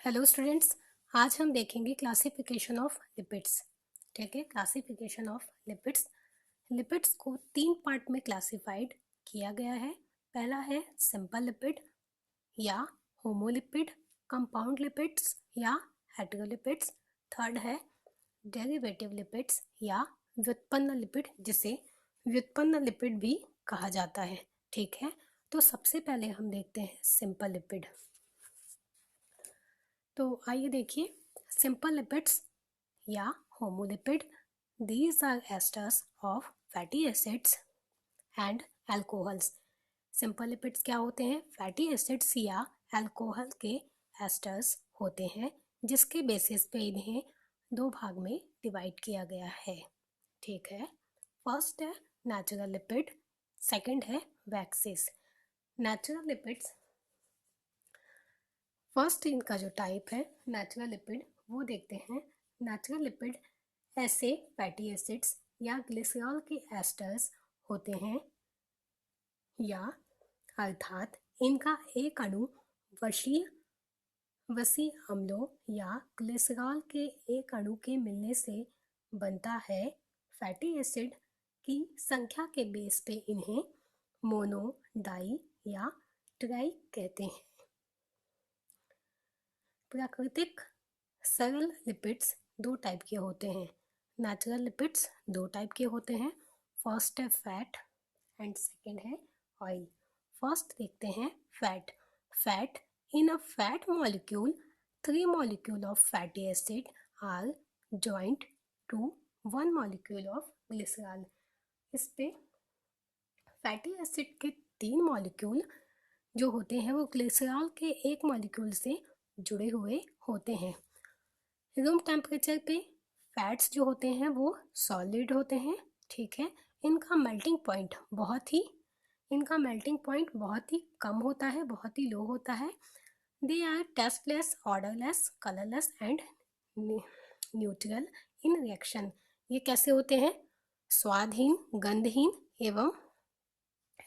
Hello students. आज हम देखेंगे क्लासिफिकेशन ऑफ लिपिड्स। ठीक है, क्लासिफिकेशन ऑफ लिपिड्स। लिपिड्स को 3 पार्ट में क्लासिफाइड किया गया है। पहला है सिंपल लिपिड या होमोलिपिड, कंपाउंड लिपिड्स या हेटेरोलिपिड्स। थर्ड है डेरिवेटिव लिपिड्स या व्युत्पन्न लिपिड, जिसे व्युत्पन्न लिपिड भी कहा जाता है। ठीक है, तो सबसे पहले हम देखते हैं सिंपल लिपिड। तो आइए देखिए, सिंपल लिपिड्स या homolipid, these are esters of fatty acids and alcohols. Simple lipids क्या होते हैं? फैटी एसिड्स या अल्कोहल के एस्टर्स होते हैं, जिसके बेसिस पे इन्हें 2 भाग में डिवाइड किया गया है। ठीक है, फर्स्ट है नेचुरल लिपिड, सेकंड है वैक्सेस। नेचुरल लिपिड्स, फर्स्ट इनका जो टाइप है नेचुरल लिपिड, वो देखते हैं। नेचुरल लिपिड ऐसे फैटी एसिड्स या ग्लिसरॉल के एस्टर्स होते हैं, या अर्थात इनका एक अणु वसी अम्लों या ग्लिसरॉल के एक अणु के मिलने से बनता है। फैटी एसिड की संख्या के बेस पे इन्हें मोनो, डाई या ट्राई कहते हैं। प्राकृतिक सरल लिपिड्स 2 टाइप के होते हैं। नेचुरल लिपिड्स 2 टाइप के होते हैं। फर्स्ट है फैट एंड सेकंड है ऑयल। फर्स्ट देखते हैं fat. Fat, in a fat molecule 3 molecule of fatty acid are joint to 1 molecule of glycerol. इस पे फैटी एसिड के 3 मॉलिक्यूल जो होते हैं वो ग्लिसरॉल के एक मॉलिक्यूल से जुड़े हुए होते हैं। रूम टेम्परेचर पे फैट्स जो होते हैं वो सॉलिड होते हैं। ठीक है, इनका मेल्टिंग पॉइंट बहुत ही कम होता है, बहुत ही लो होता है। They are tasteless, odourless, colourless and neutral in reaction. ये कैसे होते हैं? स्वादहीन, गंधहीन एवं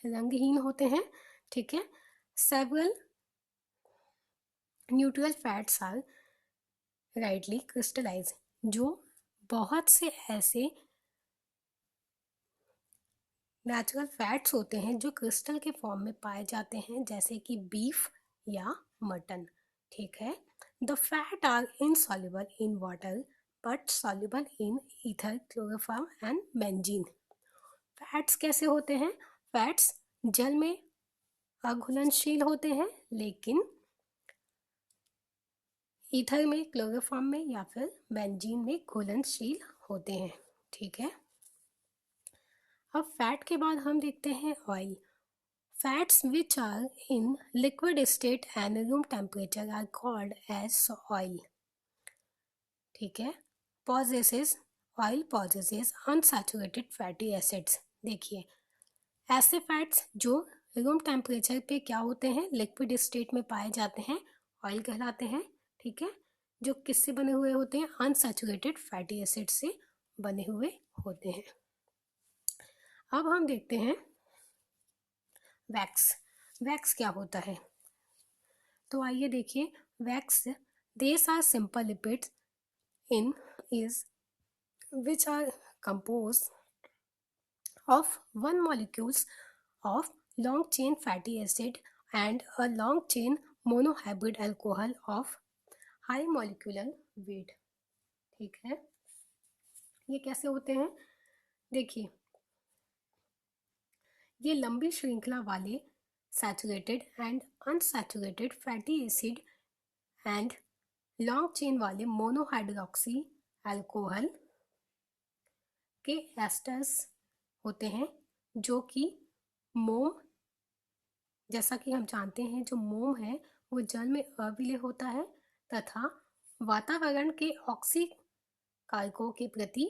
रंगहीन होते हैं। ठीक है, several neutral fats are rightly crystallize. जो बहुत से ऐसे नेचुरल फैट्स होते हैं जो क्रिस्टल के फॉर्म में पाए जाते हैं, जैसे कि बीफ या मटन। ठीक है, the fat are insoluble in water but soluble in ether, chloroform and benzene. Fats कैसे होते हैं? फैट्स जल में अघुलनशील होते हैं, लेकिन ईथर में, क्लोरोफॉर्म में या फिर बेंजीन में घुलनशील होते हैं। ठीक है, अब फैट के बाद हम देखते हैं oil. Fats which are in liquid state and room temperature are called as oil. ठीक है, oil possesses unsaturated fatty acids. देखिए, ऐसे फैट्स जो रूम टेम्परेचर पे क्या होते हैं? लिक्विड स्टेट में पाए जाते हैं, ऑयल कहलाते हैं। ठीक है, जो किससे बने हुए होते हैं? अनसैचुरेटेड फैटी एसिड से बने हुए होते हैं। अब हम देखते हैं वैक्स। वैक्स क्या होता है? तो आइए देखिए, wax, these are simple lipids in is which are compose of 1 molecules of long chain fatty acid and a long chain monohybrid alcohol of high molecular weight। ठीक है, ये कैसे होते हैं? देखिए, ये लंबी श्रृंखला वाले saturated and unsaturated fatty acid and long chain वाले मोनोहाइड्रोक्सी अल्कोहल के एस्टर्स होते हैं, जो कि मोम, जैसा कि हम जानते हैं जो मोम है वो जल में अविलेय होता है तथा वातावरण के ऑक्सीकारकों के प्रति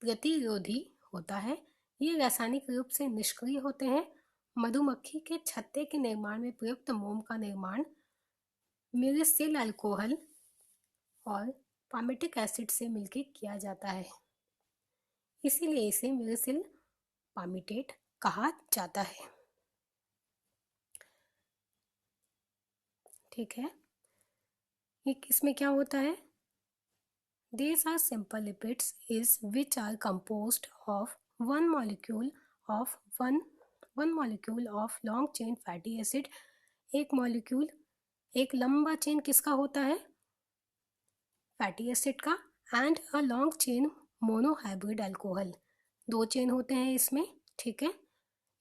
प्रतिरोधी होता है। ये रासायनिक रूप से निष्क्रिय होते हैं। मधुमक्खी के छत्ते के निर्माण में प्रयुक्त मोम का निर्माण म्यूरिसिल अल्कोहल और पामेटिक एसिड से मिलकर किया जाता है, इसीलिए इसे म्यूरिसिल पामिटेट कहा जाता है। ठीक है, ये किसमें क्या होता है? These are simple lipids is which are composed of one molecule of one molecule of long chain fatty acid. एक मॉलिक्यूल, एक लंबा चेन किसका होता है? फैटी एसिड का, and a long chain monohybrid alcohol. दो चेन होते हैं इसमें, ठीक है।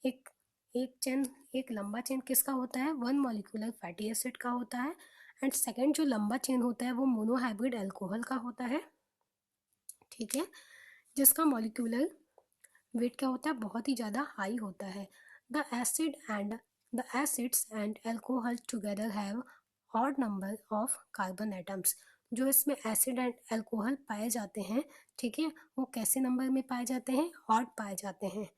एक एक चेन, एक लंबा चेन किसका होता है? वन मॉलिक्यूलर फैटी एसिड का होता है, एंड सेकंड जो लंबा चेन होता है वो मोनोहाइब्रिड अल्कोहल का होता है, ठीक है, जिसका मॉलिक्यूलर वेट क्या होता है? बहुत ही ज़्यादा हाई होता है। The acids and alcohol together have odd number of carbon atoms. जो इसमें एसिड एंड अल्कोहल पाए जाते हैं, ठीक है, वो कैसे नंबर में पाए जाते हैं? ऑड पाए जाते हैं,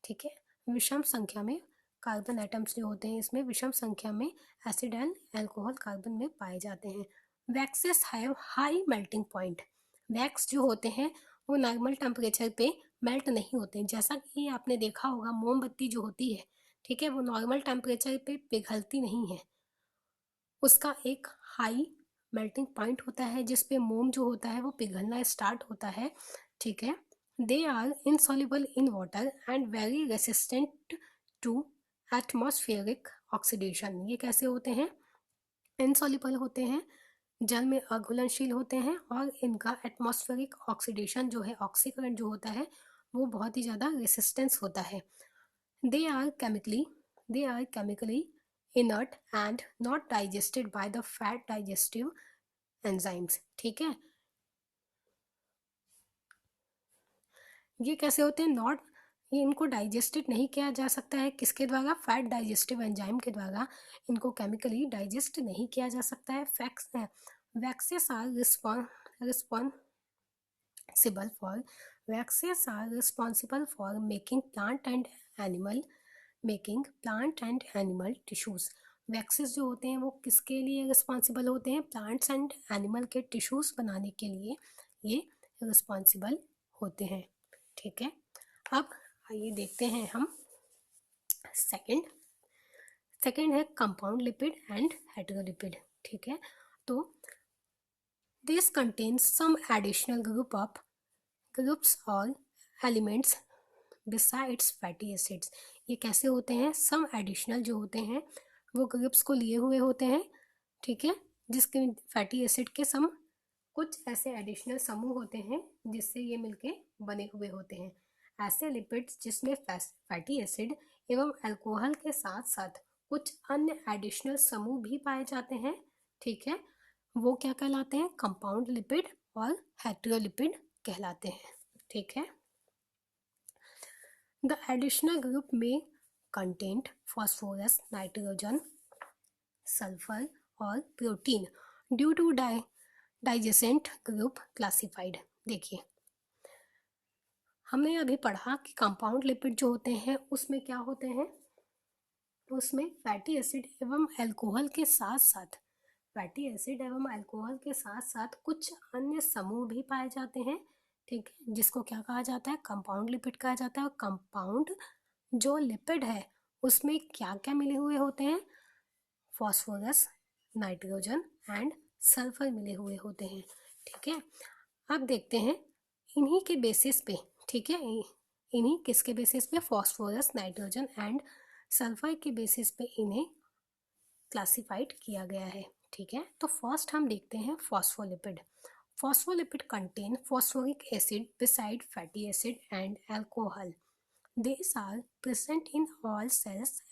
ठीक है। विषम संख्या में कार्बन एटम्स जो होते हैं इसमें विषम संख्या में एसिड एंड अल्कोहल कार्बन में पाए जाते हैं। Waxes have high melting point. Wax जो होते हैं वो नॉर्मल टेम्परेचर पे मेल्ट नहीं होते हैं। जैसा कि आपने देखा होगा मोमबत्ती जो होती है, ठीक है, वो नॉर्मल टेम्परेचर पे पिघलती नहीं है, उसका एक हाई मेल्टिंग पॉइंट होता है जिस पे मोम जो होता है वो पिघलना स्टार्ट होता है, ठीक है। They are insoluble in water and very resistant to atmospheric oxidation. ये कैसे होते हैं? इनसॉल्युबल होते हैं, जल में अघुलनशील होते हैं, और इनका एटमॉस्फेरिक ऑक्सीडेशन जो है, ऑक्सीकरण जो होता है, वो बहुत ही ज़्यादा रेसिस्टेंस होता है। They are chemically inert and not digested by the fat digestive enzymes, ठीक है। ये कैसे होते हैं? नॉट, ये इनको डाइजेस्टेड नहीं किया जा सकता है, किसके द्वारा? फैट डाइजेस्टिव एंजाइम के द्वारा इनको केमिकली डाइजेस्ट नहीं किया जा सकता है। Waxes are responsible for waxes are responsible for making plant and animal tissues। Waxes जो होते हैं वो किसके लिए रिस्पॉन्सिबल होते हैं? प्लांट्स एंड एनिमल के टिश्यूज बनाने के लिए ये रिस्पॉन्सिबल होते हैं, ठीक है। अब आइए देखते हैं हम सेकंड है कंपाउंड लिपिड एंड हेटेरोलिपिड, ठीक है। तो this contains some additional groups और एलिमेंट्स बिसाइड्स फैटी एसिड्स। ये कैसे होते हैं? सम एडिशनल जो होते हैं वो ग्रुप्स को लिए हुए होते हैं, ठीक है, जिसके फैटी एसिड के सम कुछ ऐसे एडिशनल समूह होते हैं जिससे ये मिलके बने हुए होते हैं। ऐसे लिपिड्स जिसमें फैटी एसिड एवं अल्कोहल के साथ साथ कुछ अन्य एडिशनल समूह भी पाए जाते हैं, ठीक है, वो क्या कहलाते हैं? कंपाउंड लिपिड और हेटेरोलिपिड कहलाते हैं, ठीक है। द एडिशनल ग्रुप में कंटेंट फॉस्फोरस, नाइट्रोजन, सल्फर और protein due to digestant group classified. देखिए, हमने अभी पढ़ा कि कंपाउंड लिपिड जो होते हैं उसमें क्या होते हैं? उसमें फैटी एसिड एवं अल्कोहल के साथ साथ कुछ अन्य समूह भी पाए जाते हैं, ठीक है, जिसको क्या कहा जाता है? कंपाउंड लिपिड कहा जाता है। और कंपाउंड जो लिपिड है उसमें क्या क्या मिले हुए होते हैं? फॉस्फोरस, नाइट्रोजन एंड सल्फर मिले हुए होते हैं, ठीक है। अब देखते हैं इन्हीं के बेसिस पे, ठीक है, इन्हीं किसके बेसिस पे? फॉस्फोरस, नाइट्रोजन एंड सल्फर के बेसिस पे इन्हें क्लासिफाइड किया गया है, ठीक है। तो फर्स्ट हम देखते हैं phospholipid. Phospholipid contain phosphoric acid beside fatty acid and alcohol. These are present in all cells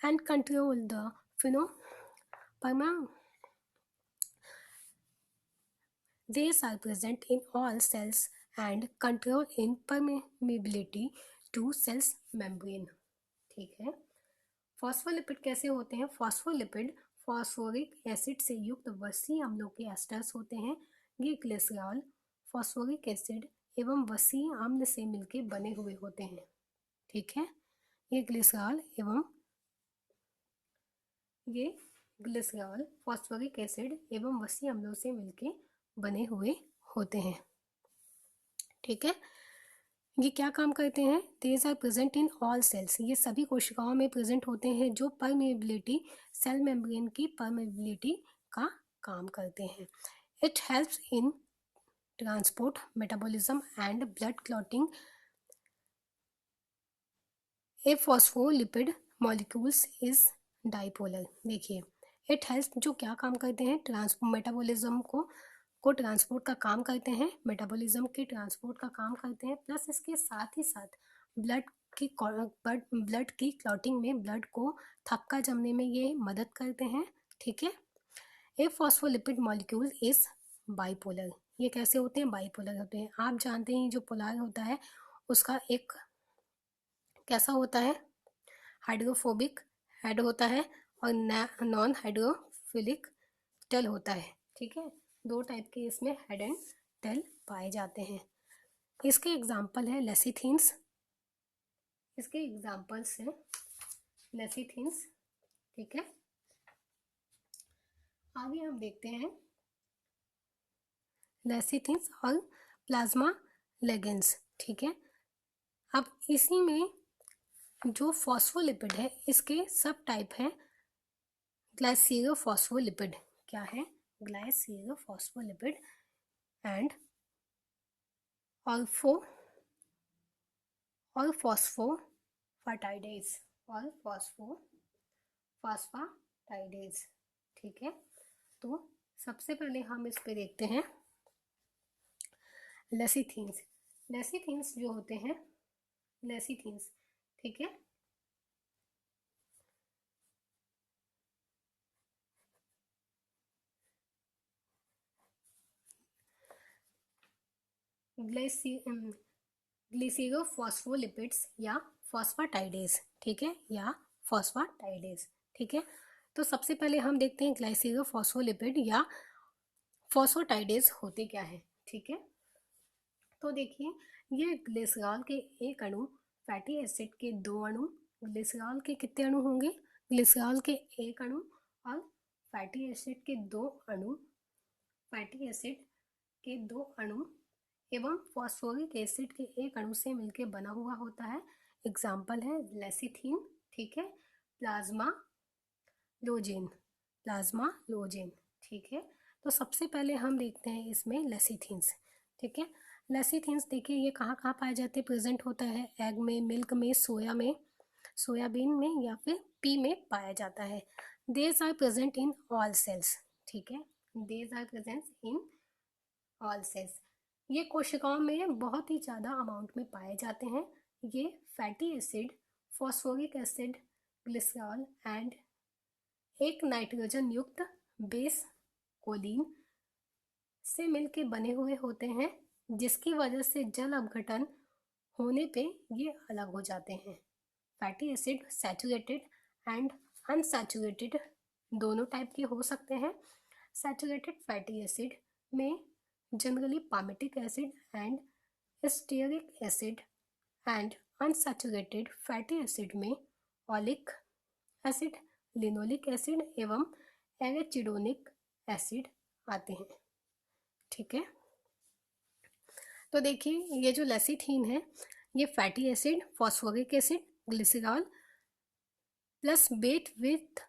and control the perma- These are present in all cells and control in permeability to cells membrane, ठीक है। Phospholipid कैसे होते हैं? Phospholipid phosphoric acid से युक्त वसी अम्लों के esters होते हैं। ये ग्लिसरॉल, फॉस्फोरिक एसिड एवं वसी अम्ल से मिलकर बने हुए होते हैं, ठीक है। ये ग्लिसरॉल फॉस्फोरिक एसिड एवं वसी अम्लों से मिलकर बने हुए होते हैं, ठीक है। ये क्या काम करते हैं? These are present in all cells, ये सभी कोशिकाओं में प्रेजेंट होते हैं जो परमेबिलिटी, सेल मेम्ब्रेन की परमेबिलिटी का काम करते हैं। It helps in transport, metabolism and blood clotting a phospholipid molecules is dipolar. देखिए, इट हेल्प जो क्या काम करते हैं? मेटाबॉलिज्म को ट्रांसपोर्ट का काम करते हैं, मेटाबॉलिज्म के ट्रांसपोर्ट का काम करते हैं, प्लस इसके साथ ही साथ ब्लड की क्लॉटिंग में, ब्लड को थक्का जमने में ये मदद करते हैं। ठीक है। ए फॉस्फोलिपिड मॉलिक्यूल इज बाइपोलर। ये कैसे होते हैं? बाइपोलर होते हैं। आप जानते हैं जो पोलर होता है उसका एक कैसा होता है? हाइड्रोफोबिक हेड होता है और नॉन हाइड्रोफिलिक टेल होता है। ठीक है, दो टाइप के इसमें हेड एंड टेल पाए जाते हैं। इसके एग्जाम्पल है लेसिथिन्स। इसके एग्जाम्पल्स हैं लेसिथिन्स। ठीक है, आगे हम देखते हैं लेसिथिन्स और प्लाज्मा लेगेंस। ठीक है, अब इसी में जो फॉस्फोलिपिड है इसके सब टाइप है ग्लाइसिरोफॉस्फोलिपिड। क्या है? ग्लाइसिरोफॉस्फोलिपिड एंड अल्फो और फॉस्फोफाटाइडेज और फॉस्फोफास्फाटाइडेज। ठीक है, तो सबसे पहले हम इस पे देखते हैं लेसिथिन्स। लेसिथिन्स जो होते हैं लेसिथिन्स, ठीक है, ग्लिसरोफॉस्फोलिपिड्स या फॉस्फाटाइडेज। ठीक है, या फॉस्फाटाइडेज। ठीक है, तो सबसे पहले हम देखते हैं ग्लाइसिरोफॉस्फोलिपिड या फॉस्फोटाइडेज होते क्या है। ठीक है, तो देखिए, ये ग्लिसरॉल के एक अणु, फैटी एसिड के दो अणु, ग्लिसरॉल के कितने अणु होंगे? ग्लिसरॉल के एक अणु और फैटी एसिड के दो अणु, फैटी एसिड के दो अणु एवं फॉस्फोरिक एसिड के एक अणु से मिलकर बना हुआ होता है। एग्जाम्पल है लेसिथीन। ठीक है, प्लाज्मा लोजेन, प्लाज्मा लोजेन। ठीक है, तो सबसे पहले हम देखते हैं इसमें लेसिथिन्स। ठीक है, लेसिथिन्स देखिए ये कहाँ कहाँ पाए जाते हैं? प्रेजेंट होता है एग में, मिल्क में, सोया में, सोयाबीन में या फिर पी में पाया जाता है। These are present in all cells. ठीक है, these are present in all cells. ये कोशिकाओं में बहुत ही ज़्यादा अमाउंट में पाए जाते हैं। ये fatty acid, phosphoric acid, glycerol and एक नाइट्रोजन युक्त बेस कोलिन से मिलके बने हुए होते हैं, जिसकी वजह से जल अपघटन होने पे ये अलग हो जाते हैं। Fatty acid saturated and unsaturated दोनों टाइप के हो सकते हैं। सैचुरेटेड फैटी एसिड में generally palmitic acid and stearic acid and unsaturated fatty acid में ऑलिक एसिड, लिनोलिक एसिड एवं एराचिडोनिक एसिड आते हैं। ठीक है, तो देखिए ये जो लेसिथीन है ये fatty acid, phosphoric acid, glycerol plus bet with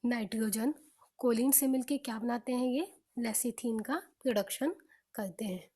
nitrogen choline से मिलके क्या बनाते हैं? ये लेसिथीन का प्रोडक्शन करते हैं।